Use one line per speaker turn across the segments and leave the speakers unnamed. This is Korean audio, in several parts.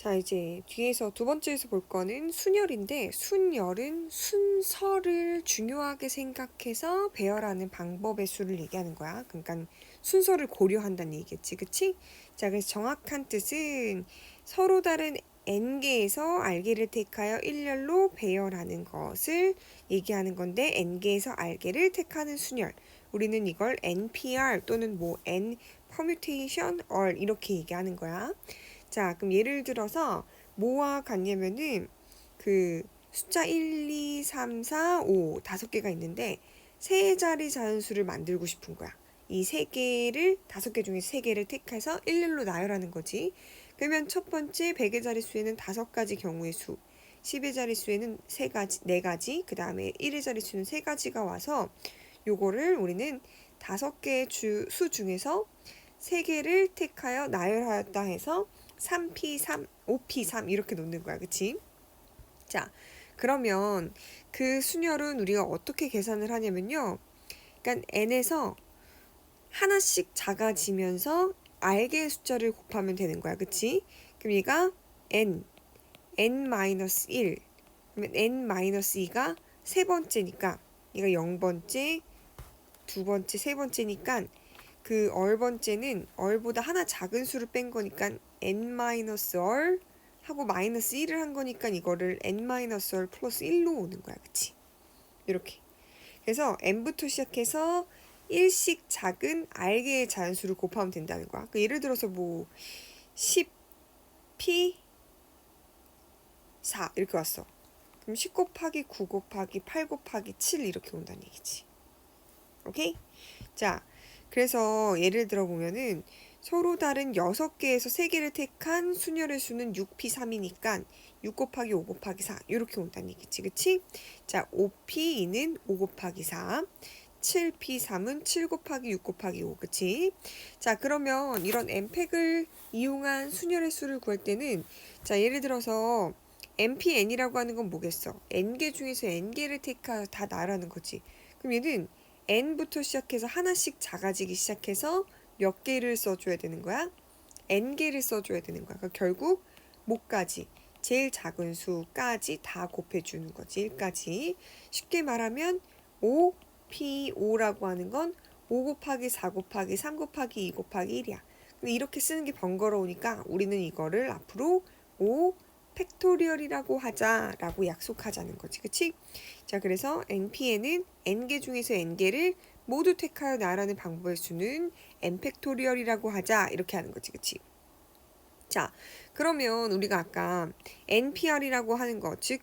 자, 이제 뒤에서 두 번째에서 볼 거는 순열인데, 순열은 순서를 중요하게 생각해서 배열하는 방법의 수를 얘기하는 거야. 그러니까 순서를 고려한다는 얘기겠지, 그치? 자, 그래서 정확한 뜻은 서로 다른 n개에서 r개를 택하여 일렬로 배열하는 것을 얘기하는 건데, n개에서 r개를 택하는 순열. 우리는 이걸 NPR 또는 뭐 N permutation or 이렇게 얘기하는 거야. 자, 그럼 예를 들어서 뭐와 같냐면은 그 숫자 1, 2, 3, 4, 5 다섯 개가 있는데 세 자리 자연수를 만들고 싶은 거야. 이 세 개를 다섯 개 중에 세 개를 택해서 일렬로 나열하는 거지. 그러면 첫 번째 100의 자릿수에는 다섯 가지 경우의 수, 10의 자릿수에는 네 가지, 그 다음에 1의 자릿수는 세 가지가 와서 요거를 우리는 다섯 개의 수 중에서 세 개를 택하여 나열하였다 해서 3P3, 5P3 이렇게 놓는 거야. 그치? 자, 그러면 그 순열은 우리가 어떻게 계산을 하냐면요. 그러니까 n에서 하나씩 작아지면서 r개의 숫자를 곱하면 되는 거야. 그치? 그럼 얘가 n-1 그러면 n-2가 세 번째니까 얘가 0번째, 두 번째, 세 번째니까 그 얼번째는 얼보다 하나 작은 수를 뺀 거니까 n-얼 하고 마이너스 1을 한 거니까 이거를 n-얼 플러스 1로 오는 거야. 그치? 이렇게. 그래서 n부터 시작해서 1씩 작은 r개의 자연수를 곱하면 된다는 거야. 그러니까 예를 들어서 뭐 10p 4 이렇게 왔어. 그럼 10 곱하기 9 곱하기 8 곱하기 7 이렇게 온다는 얘기지. 오케이? 자, 그래서 예를 들어 보면은 서로 다른 6개에서 3개를 택한 순열의 수는 6p3이니까 6 곱하기 5 곱하기 4 이렇게 온다는 얘기지. 그치? 자, 5p2는 5 곱하기 4, 7p3은 7 곱하기 6 곱하기 5. 그치? 자, 그러면 이런 n팩을 이용한 순열의 수를 구할 때는 자, 예를 들어서 npn이라고 하는 건 뭐겠어? n개 중에서 n개를 택하여 다 나열하는 거지. 그럼 얘는 n부터 시작해서 하나씩 작아지기 시작해서 몇 개를 써줘야 되는 거야? n개를 써줘야 되는 거야. 그러니까 결국 뭐까지? 제일 작은 수까지 다 곱해주는 거지. 1까지. 쉽게 말하면 5p5라고 하는 건 5 곱하기 4 곱하기 3 곱하기 2 곱하기 1이야. 근데 이렇게 쓰는 게 번거로우니까 우리는 이거를 앞으로 5 팩토리얼이라고 하자라고 약속하자는 거지. 그치? 자, 그래서 npn은 n개 중에서 n개를 모두 택하여 나열하는 방법의 수는 n 팩토리얼이라고 하자 이렇게 하는 거지. 그치? 자, 그러면 우리가 아까 npr이라고 하는 거, 즉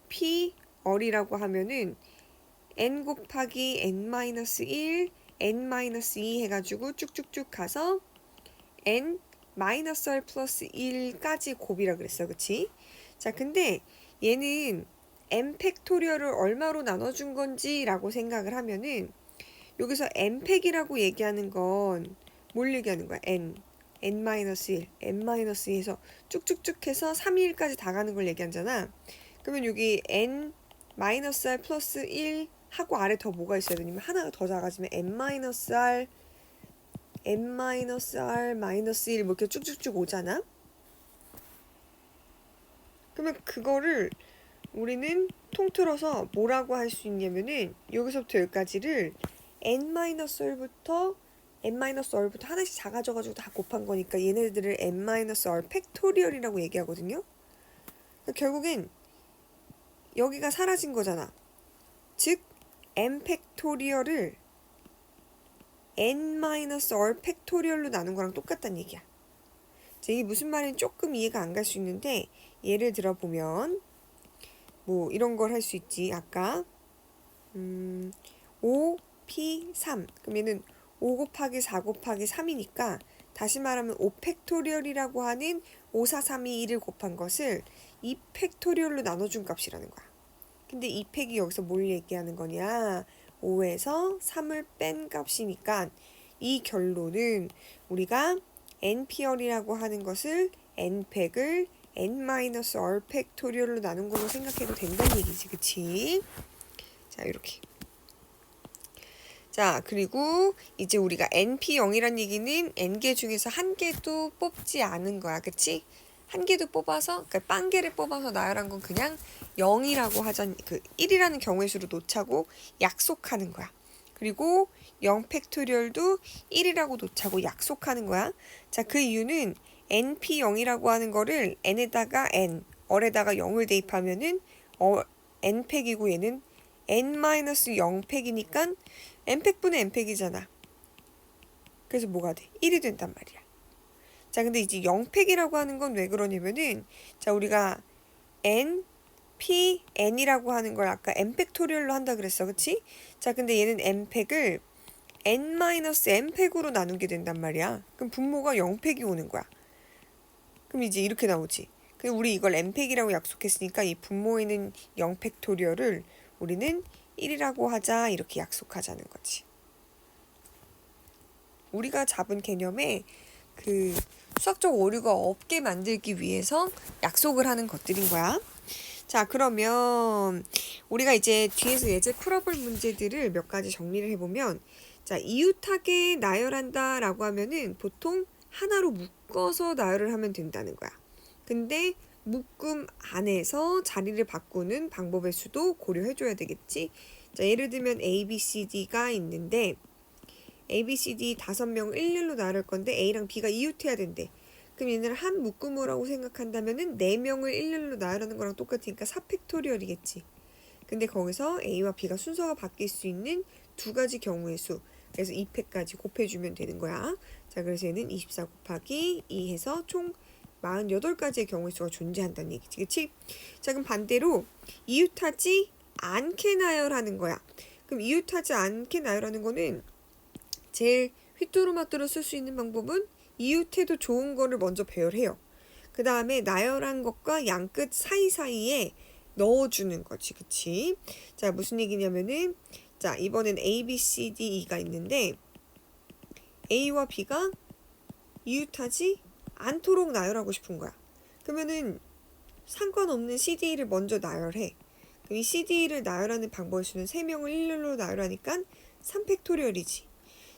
npr이라고 하면은 n 곱하기 n-1, n-2 해가지고 쭉쭉쭉 가서 n-r 플러스 1까지 곱이라 그랬어. 그치? 자, 근데 얘는 n 팩토리얼을 얼마로 나눠준 건지 라고 생각을 하면은 여기서 n 팩이라고 얘기하는 건 뭘 얘기하는 거야? n-1, n-2에서 쭉쭉쭉 해서 3이 1까지 다 가는 걸 얘기하잖아. 그러면 여기 n-r 플러스 1 하고 아래 더 뭐가 있어야 되냐면 하나가 더 작아지면 n-r 마이너스 1 뭐 이렇게 쭉쭉쭉 오잖아. 그러면 그거를 우리는 통틀어서 뭐라고 할 수 있냐면은 여기서부터 여기까지를 n-r부터 하나씩 작아져가지고 다 곱한 거니까 얘네들을 n-r 팩토리얼이라고 얘기하거든요. 그러니까 결국엔 여기가 사라진 거잖아. 즉 n 팩토리얼을 n-r 팩토리얼로 나눈 거랑 똑같다는 얘기야. 이게 무슨 말인지 조금 이해가 안 갈 수 있는데 예를 들어 보면 뭐 이런 걸 할 수 있지. 아까 5p3 그럼 얘는 5 곱하기 4 곱하기 3이니까 다시 말하면 5 팩토리얼이라고 하는 5, 4, 3, 2, 1을 곱한 것을 2 팩토리얼로 나눠준 값이라는 거야. 근데 2 팩이 여기서 뭘 얘기하는 거냐? 5에서 3을 뺀 값이니까 이 결론은 우리가 npr이라고 하는 것을 n팩을 n-r 팩토리얼로 나눈 걸로 생각해도 된다는 얘기지. 그치? 자, 이렇게. 자, 그리고 이제 우리가 np0이란 얘기는 n개 중에서 한 개도 뽑지 않은 거야. 그치? 한 개도 뽑아서, 그러니까 빵개를 뽑아서 나열한 건 그냥 0이라고 하자, 그 1이라는 경우의 수로 놓자고 약속하는 거야. 그리고 0 팩토리얼도 1이라고 놓자고 약속하는 거야. 자, 그 이유는 np0이라고 하는 거를 n에다가 n, 얼에다가 0을 대입하면은 n팩이고 얘는 n-0 팩이니까 n팩분의 n팩이잖아. 그래서 뭐가 돼? 1이 된단 말이야. 자, 근데 이제 0팩이라고 하는 건 왜 그러냐면은, 자, 우리가 n, p, n이라고 하는 걸 아까 n 팩토리얼로 한다 그랬어. 그치? 자, 근데 얘는 n팩을 n-n팩으로 나누게 된단 말이야. 그럼 분모가 0팩이 오는 거야. 그럼 이제 이렇게 나오지. 그럼 우리 이걸 n팩이라고 약속했으니까 이 분모에는 0 팩토리얼을 우리는 1이라고 하자, 이렇게 약속하자는 거지. 우리가 잡은 개념에 그 수학적 오류가 없게 만들기 위해서 약속을 하는 것들인 거야. 자, 그러면 우리가 이제 뒤에서 예제 풀어볼 문제들을 몇 가지 정리를 해보면, 자, 이웃하게 나열한다 라고 하면은 보통 하나로 묶어서 나열을 하면 된다는 거야. 근데 묶음 안에서 자리를 바꾸는 방법의 수도 고려해줘야 되겠지. 자, 예를 들면 A, B, C, D가 있는데 A, B, C, D 5명을 일렬로 나눌 건데 A랑 B가 이웃해야 된대. 그럼 얘네를 한 묶음으로라고 생각한다면은 4명을 일렬로 나열하는 거랑 똑같으니까 4팩토리얼이겠지. 근데 거기서 A와 B가 순서가 바뀔 수 있는 두 가지 경우의 수. 그래서 2팩까지 곱해주면 되는 거야. 자, 그래서 얘는 24 곱하기 2 해서 총 48가지의 경우의 수가 존재한다는 얘기지. 그치? 자, 그럼 반대로 이웃하지 않게 나열하는 거야. 그럼 이웃하지 않게 나열하는 거는 제일 휘뚜루마뚜루 쓸 수 있는 방법은 이웃해도 좋은 거를 먼저 배열해요. 그 다음에 나열한 것과 양끝 사이사이에 넣어주는 거지. 그치? 자, 무슨 얘기냐면은, 자, 이번엔 A, B, C, D, E가 있는데 A와 B가 이웃하지 않도록 나열하고 싶은 거야. 그러면은 상관없는 CD를 먼저 나열해. 그럼 이 CD를 나열하는 방법의 수는 3명을 일렬로 나열하니까 3팩토리얼이지.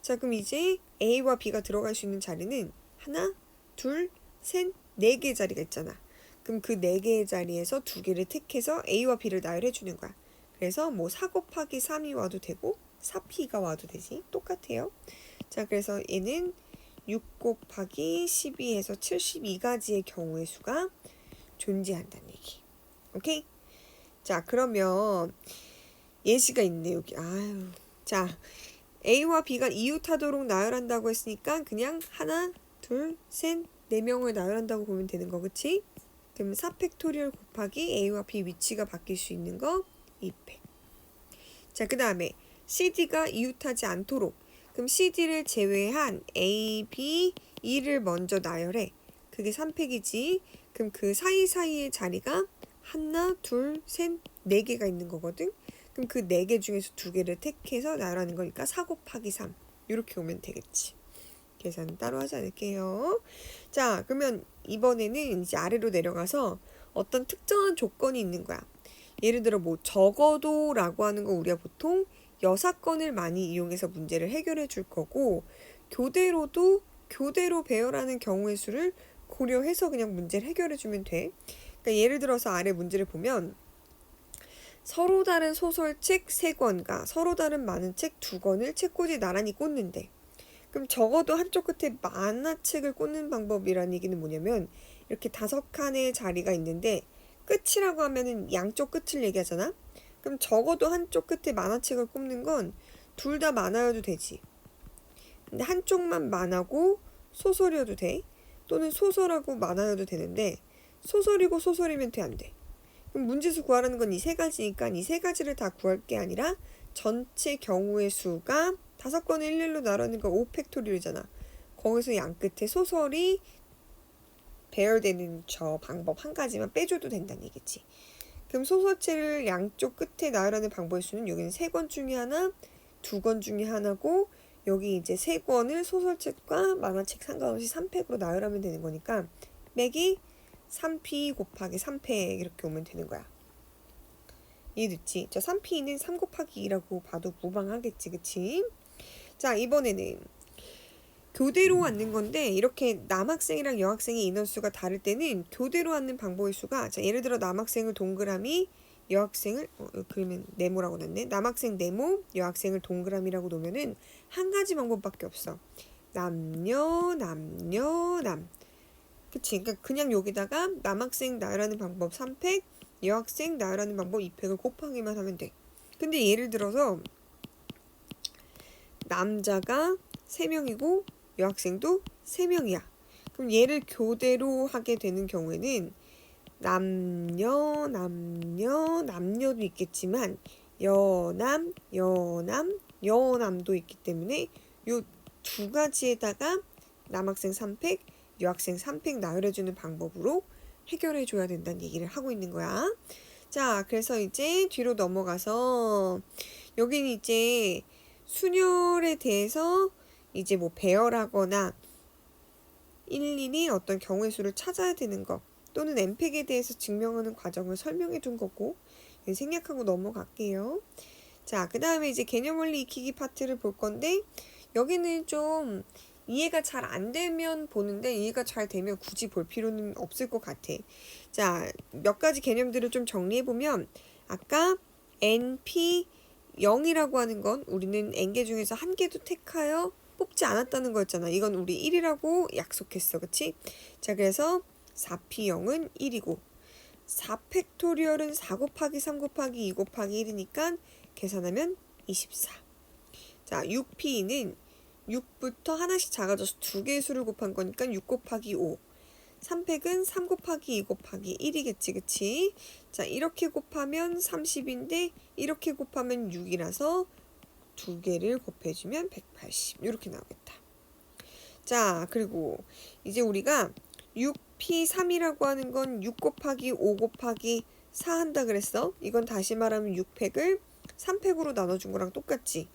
자, 그럼 이제 A와 B가 들어갈 수 있는 자리는 하나, 둘, 셋, 4개의 자리가 있잖아. 그럼 그 4개의 자리에서 2개를 택해서 A와 B를 나열해 주는 거야. 그래서 뭐 4 곱하기 3이 와도 되고 4P가 와도 되지. 똑같아요. 자, 그래서 얘는 6 곱하기 12 해서 72가지의 경우의 수가 존재한다는 얘기. 오케이? 자, 그러면 예시가 있네, 여기. 아유. 자, A와 B가 이웃하도록 나열한다고 했으니까 그냥 하나, 둘, 셋, 4명을 나열한다고 보면 되는 거, 그치? 그러면 4팩토리얼 곱하기 A와 B 위치가 바뀔 수 있는 거 2팩. 자, 그 다음에 CD가 이웃하지 않도록. 그럼 CD를 제외한 A, B, E를 먼저 나열해. 그게 3팩이지. 그럼 그 사이사이의 자리가 하나, 둘, 셋, 4개가 있는 거거든. 그럼 그 4개 중에서 2개를 택해서 나열하는 거니까 4 곱하기 3 이렇게 오면 되겠지. 계산은 따로 하지 않을게요. 자, 그러면 이번에는 이제 아래로 내려가서 어떤 특정한 조건이 있는 거야. 예를 들어 뭐 적어도 라고 하는 거 우리가 보통 여사건을 많이 이용해서 문제를 해결해 줄 거고, 교대로도 교대로 배열하는 경우의 수를 고려해서 그냥 문제를 해결해 주면 돼. 그러니까 예를 들어서 아래 문제를 보면 서로 다른 소설책 3권과 서로 다른 많은 책 2권을 책꽂이 나란히 꽂는데, 그럼 적어도 한쪽 끝에 만화책을 꽂는 방법이라는 얘기는 뭐냐면, 이렇게 5칸의 자리가 있는데 끝이라고 하면은 양쪽 끝을 얘기하잖아. 그럼 적어도 한쪽 끝에 만화책을 꽂는 건 둘 다 만화여도 되지. 근데 한쪽만 만화고 소설이어도 돼. 또는 소설하고 만화여도 되는데 소설이고 소설이면 돼, 안 돼? 그럼 문제수 구하라는 건 이 3가지니까 이 3가지를 다 구할 게 아니라 전체 경우의 수가 5권을 일렬로 나누는 거 5팩토리얼이잖아. 거기서 양 끝에 소설이 배열되는 저 방법 한 가지만 빼줘도 된다는 얘기지. 그럼 소설책을 양쪽 끝에 나열하는 방법의 수는 여기는 3권 중에 하나, 2권 중에 하나고, 여기 이제 3권을 소설책과 만화책 상관없이 3팩으로 나열하면 되는 거니까 맥이 3p 곱하기 3팩 이렇게 오면 되는 거야. 이해됐지? 자, 3p는 3 곱하기 2라고 봐도 무방하겠지, 그치? 자, 이번에는 교대로 앉는 건데 이렇게 남학생이랑 여학생의 인원수가 다를 때는 교대로 앉는 방법의 수가 자 예를 들어 남학생을 동그라미 여학생을 그러면 네모라고 놨네. 남학생 네모 여학생을 동그라미라고 놓으면은 한 가지 방법밖에 없어. 남녀 남녀 남 그치 그러니까 그냥 여기다가 남학생 나열하는 방법 3팩 여학생 나열하는 방법 2팩을 곱하기만 하면 돼. 근데 예를 들어서 남자가 3명이고 여학생도 3명이야. 그럼 얘를 교대로 하게 되는 경우에는 남녀도 있겠지만 여남도 있기 때문에 요 두 가지에다가 남학생 3팩, 여학생 3팩 나열해주는 방법으로 해결해줘야 된다는 얘기를 하고 있는 거야. 자, 그래서 이제 뒤로 넘어가서 여기는 이제 순열에 대해서 이제 뭐 배열하거나 일일이 어떤 경우의 수를 찾아야 되는 거 또는 엠팩에 대해서 증명하는 과정을 설명해 둔 거고 생략하고 넘어갈게요. 자, 그 다음에 이제 개념 원리 익히기 파트를 볼 건데 여기는 좀 이해가 잘 안 되면 보는데 이해가 잘 되면 굳이 볼 필요는 없을 것 같아. 자, 몇 가지 개념들을 좀 정리해 보면 아까 NP 0이라고 하는 건 우리는 n개 중에서 한 개도 택하여 뽑지 않았다는 거였잖아. 이건 우리 1이라고 약속했어. 그치? 자, 그래서 4p 0은 1이고 4팩토리얼은 4 곱하기 3 곱하기 2 곱하기 1이니까 계산하면 24. 자, 6p는 6부터 하나씩 작아져서 두 개의 수를 곱한 거니까 6 곱하기 5. 3팩은 3 곱하기 2 곱하기 1이겠지, 그치? 자, 이렇게 곱하면 30인데 이렇게 곱하면 6이라서 두 개를 곱해주면 180 이렇게 나오겠다. 자, 그리고 이제 우리가 6p3이라고 하는 건 6 곱하기 5 곱하기 4 한다 그랬어. 이건 다시 말하면 6팩을 3팩으로 나눠준 거랑 똑같지.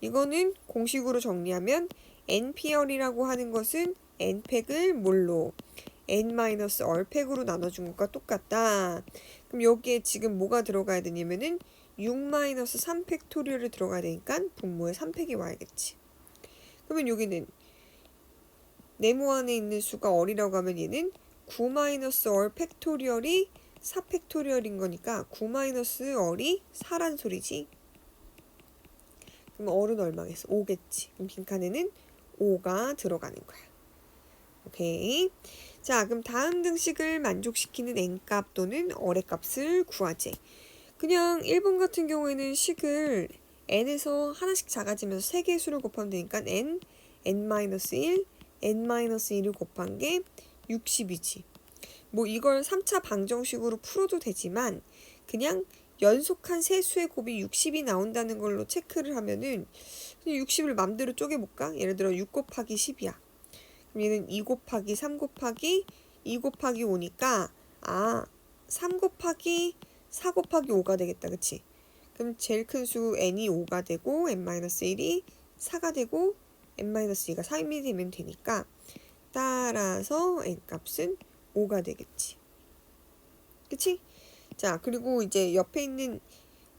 이거는 공식으로 정리하면 np열이라고 하는 것은 n팩을 뭘로 n-얼팩으로 나눠준 것과 똑같다. 그럼 여기에 지금 뭐가 들어가야 되냐면은 6-3팩토리얼이 들어가야 되니까 분모에 3팩이 와야겠지. 그러면 여기는 네모 안에 있는 수가 얼이라고 하면 얘는 9-얼 팩토리얼이 4팩토리얼인 거니까 9-얼이 4란 소리지. 그럼 얼은 얼마겠어? 5겠지. 그럼 빈칸에는 5가 들어가는 거야. 오케이. 자, 그럼 다음 등식을 만족시키는 n값 또는 얼의 값을 구하재. 그냥 1번 같은 경우에는 식을 n에서 하나씩 작아지면서 3개의 수를 곱하면 되니까 n, n-1, n-1을 곱한 게 60이지. 뭐 이걸 3차 방정식으로 풀어도 되지만 그냥 연속한 세 수의 곱이 60이 나온다는 걸로 체크를 하면은 60을 맘대로 쪼개볼까? 예를 들어 6 곱하기 10이야. 그럼 얘는 2 곱하기 3 곱하기 2 곱하기 5니까 3 곱하기 4 곱하기 5가 되겠다. 그치? 그럼 제일 큰 수 n이 5가 되고 n-1이 4가 되고 n-2가 3이 되면 되니까 따라서 n값은 5가 되겠지. 그치? 자, 그리고 이제 옆에 있는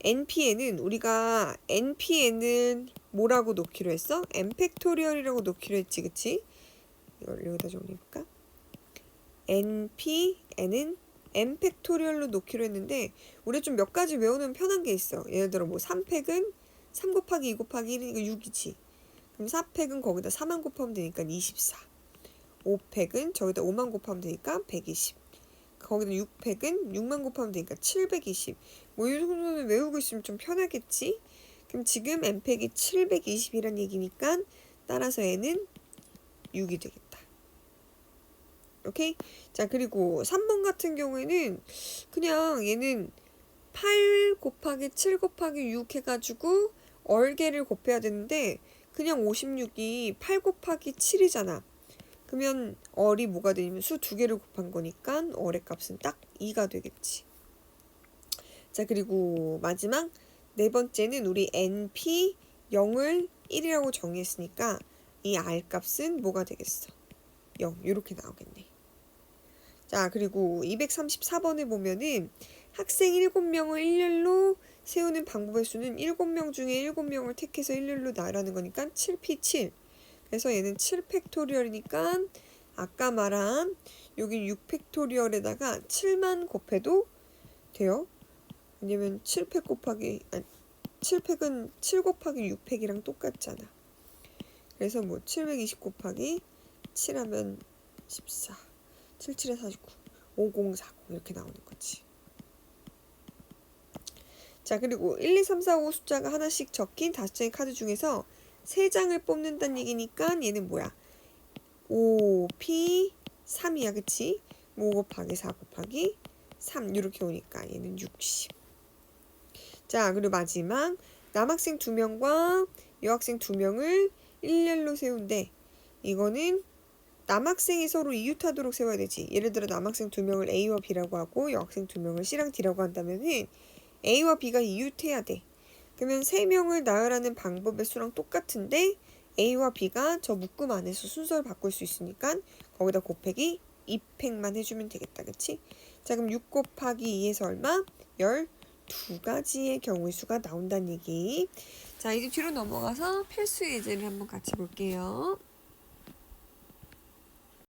npn은 우리가 npn은 뭐라고 놓기로 했어? n팩토리얼이라고 놓기로 했지. 그치? 이걸 여기다 정리해볼까? npn은 n팩토리얼로 놓기로 했는데 우리 좀 몇 가지 외우면 편한 게 있어. 예를 들어 뭐 3팩은 3 곱하기 2 곱하기 1이니까 6이지. 그럼 4팩은 거기다 4만 곱하면 되니까 24. 5팩은 저기다 5만 곱하면 되니까 120. 거기다 6팩은 6만 곱하면 되니까 720. 뭐 이 정도는 외우고 있으면 좀 편하겠지? 그럼 지금 n팩이 720이란 얘기니까 따라서 n은 6이 되겠다. 오케이? 자, 그리고 3번 같은 경우에는 그냥 얘는 8 곱하기 7 곱하기 6 해가지고 얼개를 곱해야 되는데 그냥 56이 8 곱하기 7이잖아. 그러면 얼이 뭐가 되냐면 수 두 개를 곱한 거니까 얼의 값은 딱 2가 되겠지. 자, 그리고 마지막 네 번째는 우리 np 0을 1이라고 정의했으니까 이 r 값은 뭐가 되겠어? 0 이렇게 나오겠네. 자, 그리고 234번에 보면은 학생 7명을 일렬로 세우는 방법의 수는 7명 중에 7명을 택해서 일렬로 나열하는 거니까 7p7. 그래서 얘는 7팩토리얼이니까 아까 말한 여기 6팩토리얼에다가 7만 곱해도 돼요. 왜냐면 7팩 곱하기 7팩은 7 곱하기 6팩이랑 똑같잖아. 그래서 뭐 720 곱하기 7하면 14, 77에 49, 5040 이렇게 나오는 거지. 자, 그리고 1, 2, 3, 4, 5 숫자가 하나씩 적힌 5장의 카드 중에서 3장을 뽑는다는 얘기니까 얘는 뭐야? 5, P, 3이야, 그치? 5 곱하기 4 곱하기 3 이렇게 오니까 얘는 60. 자, 그리고 마지막 남학생 2명과 여학생 2명을 일렬로 세운데 이거는 남학생이 서로 이웃하도록 세워야 되지. 예를 들어 남학생 2명을 A와 B라고 하고 여학생 2명을 C랑 D라고 한다면은 A와 B가 이웃해야 돼. 그러면 3명을 나열하는 방법의 수랑 똑같은데 A와 B가 저 묶음 안에서 순서를 바꿀 수 있으니까 거기다 곱하기 2팩만 해주면 되겠다. 그치? 자, 그럼 6 곱하기 2에서 얼마? 12가지의 경우의 수가 나온다는 얘기. 자, 이제 뒤로 넘어가서 필수 예제를 한번 같이 볼게요.